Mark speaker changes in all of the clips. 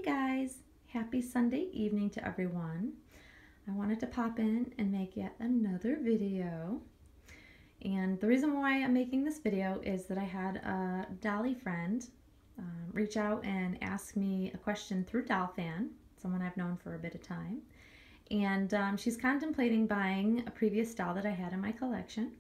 Speaker 1: guys, happy Sunday evening to everyone. I wanted to pop in and make yet another video. And the reason why I'm making this video is that I had a Dolly friend reach out and ask me a question through DollFan, someone I've known for a bit of time. And she's contemplating buying a previous doll that I had in my collection.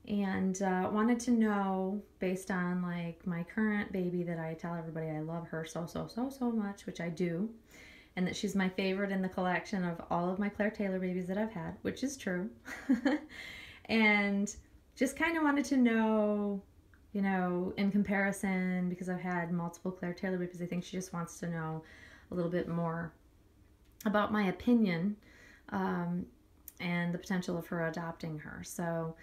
Speaker 1: And wanted to know, based on like my current baby that I tell everybody I love her so much, which I do, and that she's my favorite in the collection of all of my Claire Taylor babies that I've had, which is true. And just kind of wanted to know, you know, in comparison, because I've had multiple Claire Taylor babies, I think she just wants to know a little bit more about my opinion and the potential of her adopting her. So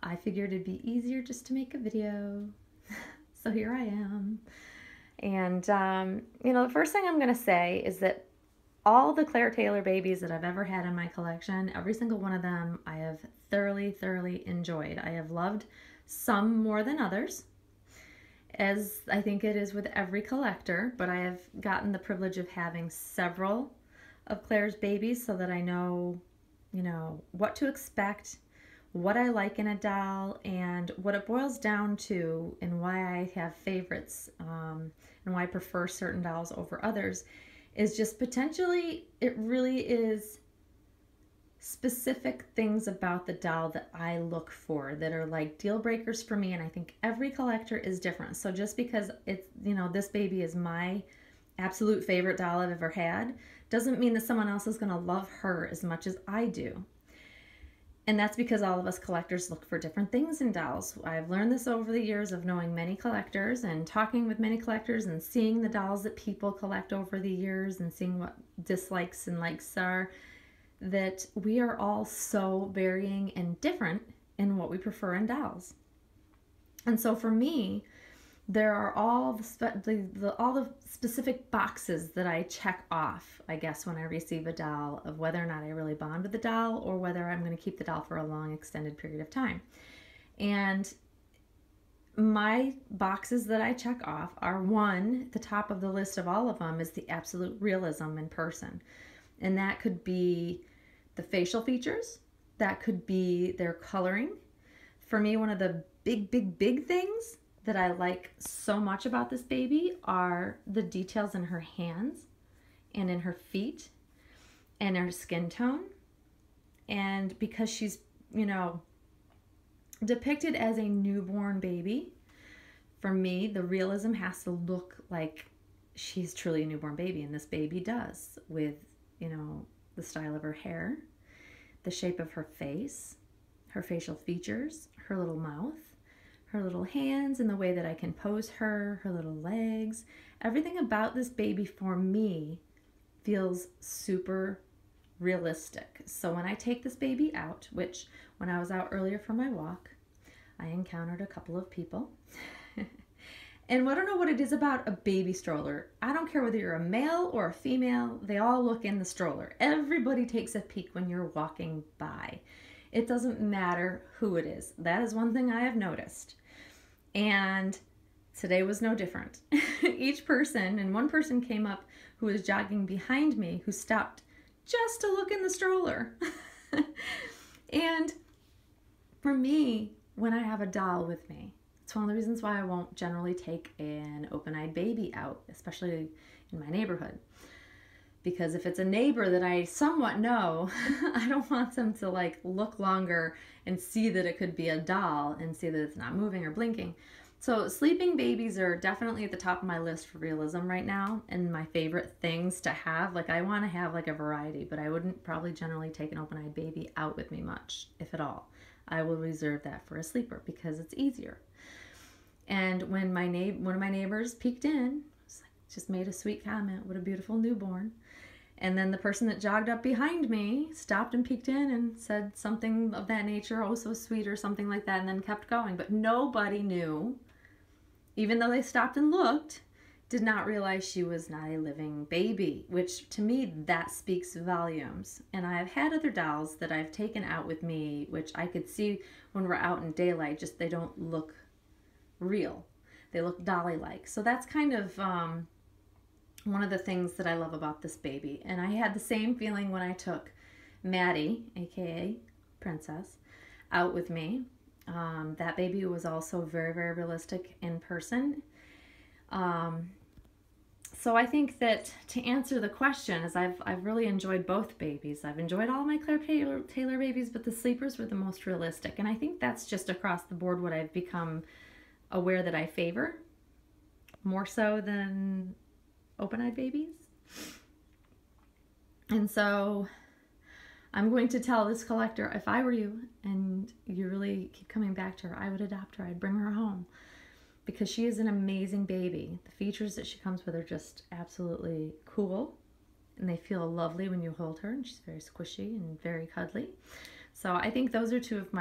Speaker 1: I figured it'd be easier just to make a video. So here I am. And, you know, the first thing I'm going to say is that all the Claire Taylor babies that I've ever had in my collection, every single one of them, I have thoroughly enjoyed. I have loved some more than others, as I think it is with every collector, but I have gotten the privilege of having several of Claire's babies so that I know, you know, what to expect, what I like in a doll, and what it boils down to, and why I have favorites and why I prefer certain dolls over others, is just potentially, it really is specific things about the doll that I look for that are like deal breakers for me, and I think every collector is different. So just because it's, you know, this baby is my absolute favorite doll I've ever had, doesn't mean that someone else is going to love her as much as I do. And that's because all of us collectors look for different things in dolls. I've learned this over the years of knowing many collectors and talking with many collectors and seeing the dolls that people collect over the years and seeing what dislikes and likes are, that we are all so varying and different in what we prefer in dolls. And so for me, there are all the specific boxes that I check off, I guess, when I receive a doll, of whether or not I really bond with the doll or whether I'm going to keep the doll for a long extended period of time. And my boxes that I check off are, one, the top of the list of all of them is the absolute realism in person. And that could be the facial features, that could be their coloring. For me, one of the big things that I like so much about this baby are the details in her hands and in her feet and her skin tone. And because she's, you know, depicted as a newborn baby, for me, the realism has to look like she's truly a newborn baby, and this baby does, with, you know, the style of her hair, the shape of her face, her facial features, her little mouth, her little hands, and the way that I can pose her, her little legs. Everything about this baby for me feels super realistic. So when I take this baby out, which when I was out earlier for my walk, I encountered a couple of people. And I don't know what it is about a baby stroller. I don't care whether you're a male or a female, they all look in the stroller. Everybody takes a peek when you're walking by. It doesn't matter who it is. That is one thing I have noticed. And today was no different. Each person, and one person came up who was jogging behind me, who stopped just to look in the stroller. And for me, when I have a doll with me, it's one of the reasons why I won't generally take an open-eyed baby out, especially in my neighborhood. Because if it's a neighbor that I somewhat know, I don't want them to like look longer and see that it could be a doll and see that it's not moving or blinking. So sleeping babies are definitely at the top of my list for realism right now, and my favorite things to have. Like, I want to have like a variety, but I wouldn't probably generally take an open-eyed baby out with me much, if at all. I will reserve that for a sleeper because it's easier. And when one of my neighbors peeked in, just made a sweet comment, what a beautiful newborn. And then the person that jogged up behind me stopped and peeked in and said something of that nature, oh so sweet, or something like that, and then kept going. But nobody knew, even though they stopped and looked, did not realize she was not a living baby, which to me, that speaks volumes. And I've had other dolls that I've taken out with me, which I could see when we're out in daylight, just they don't look real. They look dolly-like. So that's kind of one of the things that I love about this baby, and I had the same feeling when I took Maddie, aka Princess, out with me. That baby was also very, very realistic in person. So I think that to answer the question is I've really enjoyed both babies. I've enjoyed all my Claire Taylor babies, but the sleepers were the most realistic. And I think that's just across the board what I've become aware that I favor more so than open-eyed babies. And so I'm going to tell this collector, if I were you and you really keep coming back to her, I would adopt her. I'd bring her home because she is an amazing baby. The features that she comes with are just absolutely cool, and they feel lovely when you hold her, and she's very squishy and very cuddly. So I think those are two of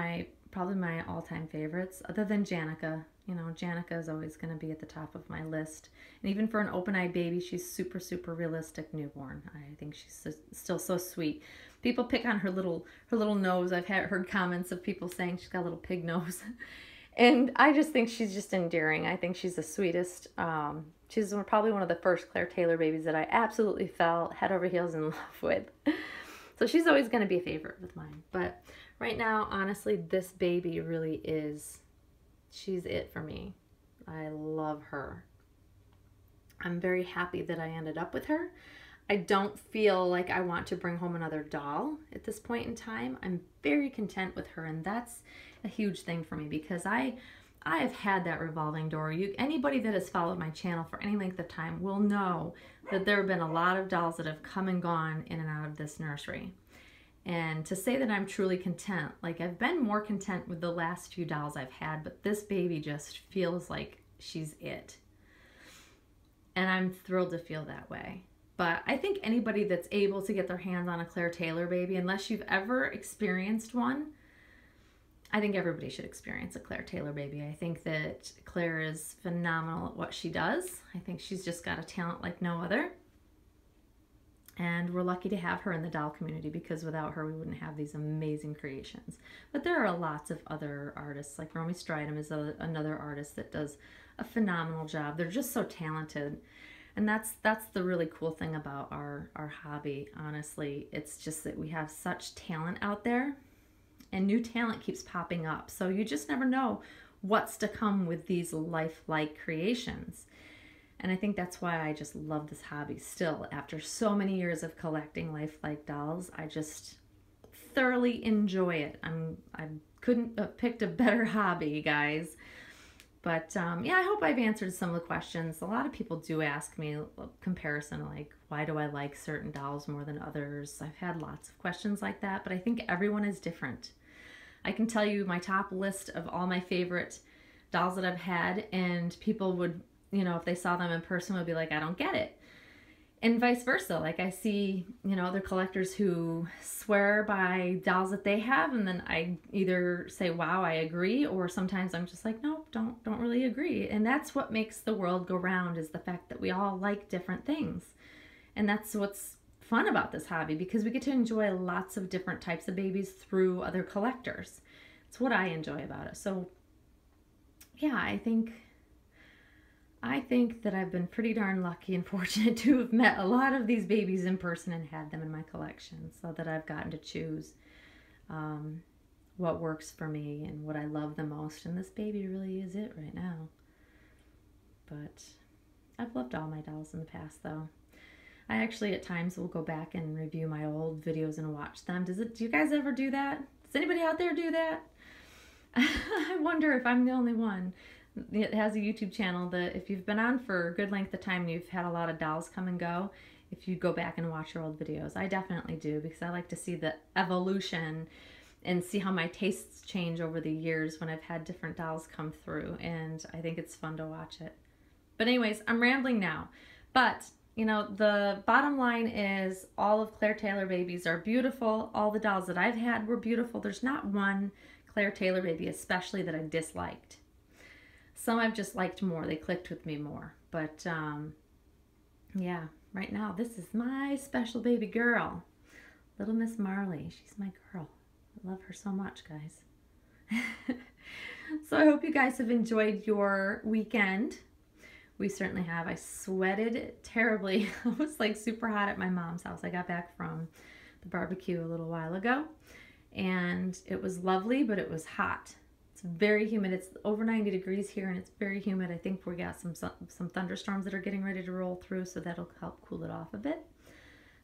Speaker 1: probably my all-time favorites, other than Janica. You know, Janica is always going to be at the top of my list. And even for an open-eyed baby, she's super, super realistic newborn. I think she's still so sweet. People pick on her little nose. I've heard comments of people saying she's got a little pig nose. And I just think she's just endearing. I think she's the sweetest. She's probably one of the first Claire Taylor babies that I absolutely fell head over heels in love with. So she's always going to be a favorite with mine. But right now, honestly, this baby really is, she's it for me. I love her. I'm very happy that I ended up with her. I don't feel like I want to bring home another doll at this point in time. I'm very content with her, and that's a huge thing for me because I have had that revolving door. Anybody that has followed my channel for any length of time will know that there have been a lot of dolls that have come and gone in and out of this nursery. And to say that I'm truly content, like I've been more content with the last few dolls I've had, but this baby just feels like she's it. And I'm thrilled to feel that way. But I think anybody that's able to get their hands on a Claire Taylor baby, unless you've ever experienced one, I think everybody should experience a Claire Taylor baby. I think that Claire is phenomenal at what she does. I think she's just got a talent like no other. And we're lucky to have her in the doll community because without her, we wouldn't have these amazing creations. But there are lots of other artists, like Romy Stridham is another artist that does a phenomenal job. They're just so talented. And that's the really cool thing about our hobby, honestly. It's just that we have such talent out there, and new talent keeps popping up. So you just never know what's to come with these lifelike creations. And I think that's why I just love this hobby still. After so many years of collecting lifelike dolls, I just thoroughly enjoy it. I couldn't have picked a better hobby, guys. But yeah, I hope I've answered some of the questions. A lot of people do ask me a comparison, like, why do I like certain dolls more than others? I've had lots of questions like that, but I think everyone is different. I can tell you my top list of all my favorite dolls that I've had, and people would, you know, if they saw them in person, would be like, I don't get it. And vice versa. Like I see, you know, other collectors who swear by dolls that they have, and then I either say, wow, I agree, or sometimes I'm just like, nope, don't really agree. And that's what makes the world go round, is the fact that we all like different things. And that's what's fun about this hobby, because we get to enjoy lots of different types of babies through other collectors. It's what I enjoy about it. So yeah, I think that I've been pretty darn lucky and fortunate to have met a lot of these babies in person and had them in my collection, so that I've gotten to choose what works for me and what I love the most. And this baby really is it right now. But I've loved all my dolls in the past, though. I actually at times will go back and review my old videos and watch them. Do you guys ever do that? Does anybody out there do that? I wonder if I'm the only one. It has a YouTube channel that if you've been on for a good length of time and you've had a lot of dolls come and go, if you go back and watch your old videos. I definitely do, because I like to see the evolution and see how my tastes change over the years when I've had different dolls come through, and I think it's fun to watch it. But anyways, I'm rambling now. But, you know, the bottom line is all of Claire Taylor babies are beautiful. All the dolls that I've had were beautiful. There's not one Claire Taylor baby especially that I disliked. Some I've just liked more. They clicked with me more. But, yeah, right now, this is my special baby girl. Little Miss Marley. She's my girl. I love her so much, guys. So I hope you guys have enjoyed your weekend We certainly have. I sweated terribly. I was like super hot at my mom's house. I got back from the barbecue a little while ago, and it was lovely, but it was hot. It's very humid. It's over 90 degrees here, and it's very humid. I think we got some thunderstorms that are getting ready to roll through, so that'll help cool it off a bit.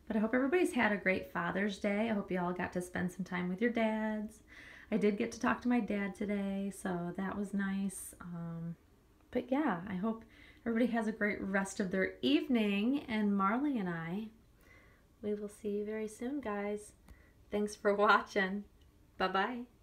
Speaker 1: But I hope everybody's had a great Father's Day. I hope you all got to spend some time with your dads. I did get to talk to my dad today, so that was nice. But yeah, I hope everybody has a great rest of their evening. And Marley and I, we will see you very soon, guys. Thanks for watching. Bye-bye.